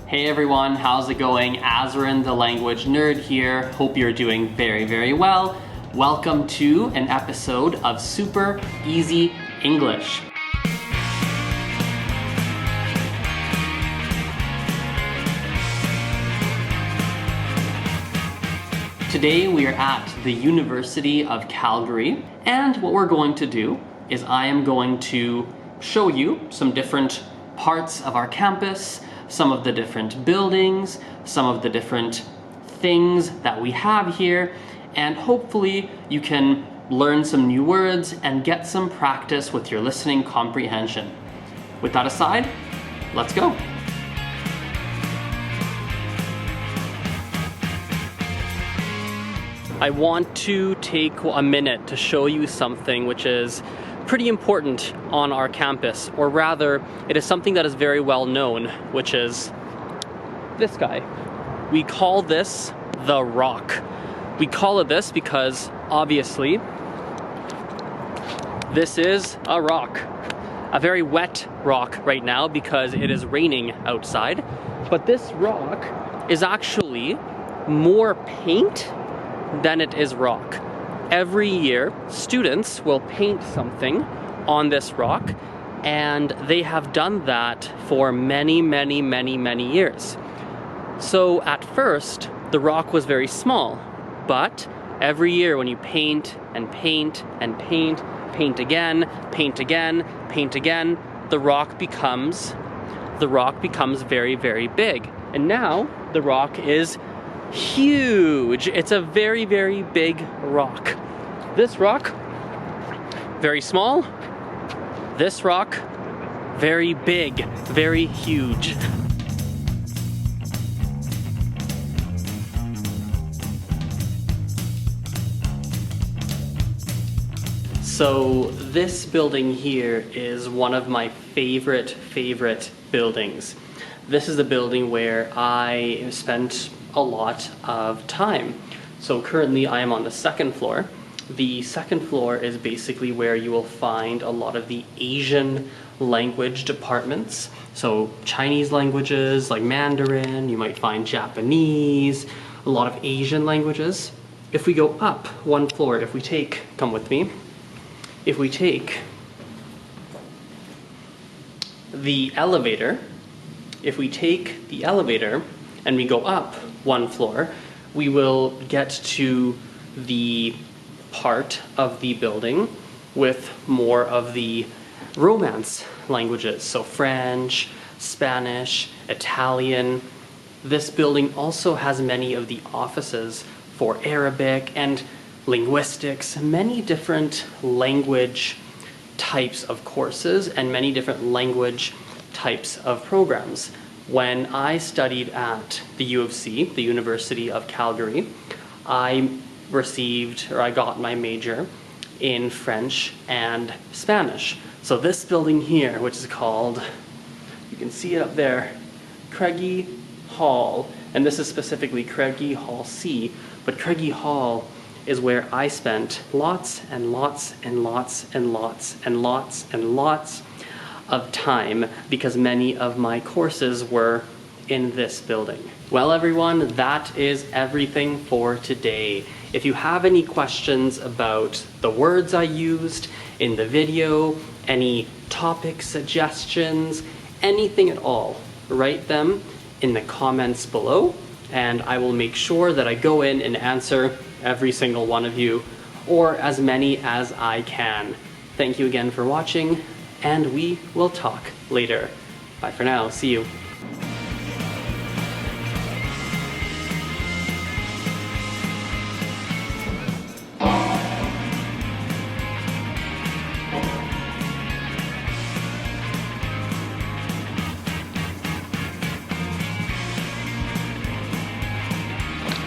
Hey everyone, how's it going? Azren, the language nerd here. Hope you're doing very, very well. Welcome to an episode of Super Easy English. Today we are at the University of Calgary, and what we're going to do is I am going to show you some different parts of our campus, some of the different buildings, some of the different things that we have here, and hopefully you can learn some new words and get some practice with your listening comprehension. With that aside, let's go. I want to take a minute to show you something which is pretty important on our campus, or rather, it is something that is very well known, which is this guy. We call this the rock. We call it this because, obviously, this is a rock. A very wet rock right now because it is raining outside. But this rock is actually more paint than it is rock. Every year, students will paint something on this rock, and they have done that for many, many, many, many years. So at first, the rock was very small, but every year when you paint and paint and paint, paint again, paint again, paint again, the rock becomes very, very big. And now the rock is huge. It's a very, very big rock. This rock, very small. This rock, very big, very huge. So this building here is one of my favorite buildings. This is the building where I spent a lot of time. So currently I am on the second floor. The second floor is basically where you will find a lot of the Asian language departments. So Chinese languages like Mandarin, you might find Japanese, a lot of Asian languages. If we go up one floor, come with me, if we take the elevator, and we go up one floor, we will get to the part of the building with more of the Romance languages, so French, Spanish, Italian. This building also has many of the offices for Arabic and linguistics, many different language types of courses and many different language types of programs. When I studied at the U of C, the University of Calgary, I got my major in French and Spanish. So this building here, which is called, you can see it up there, Craigie Hall, and this is specifically Craigie Hall C, but Craigie Hall is where I spent lots and lots and lots and lots and lots and lots of time because many of my courses were in this building. Well everyone, that is everything for today. If you have any questions about the words I used in the video, any topic suggestions, anything at all, write them in the comments below and I will make sure that I go in and answer every single one of you, or as many as I can. Thank you again for watching, and we will talk later. Bye for now. See you.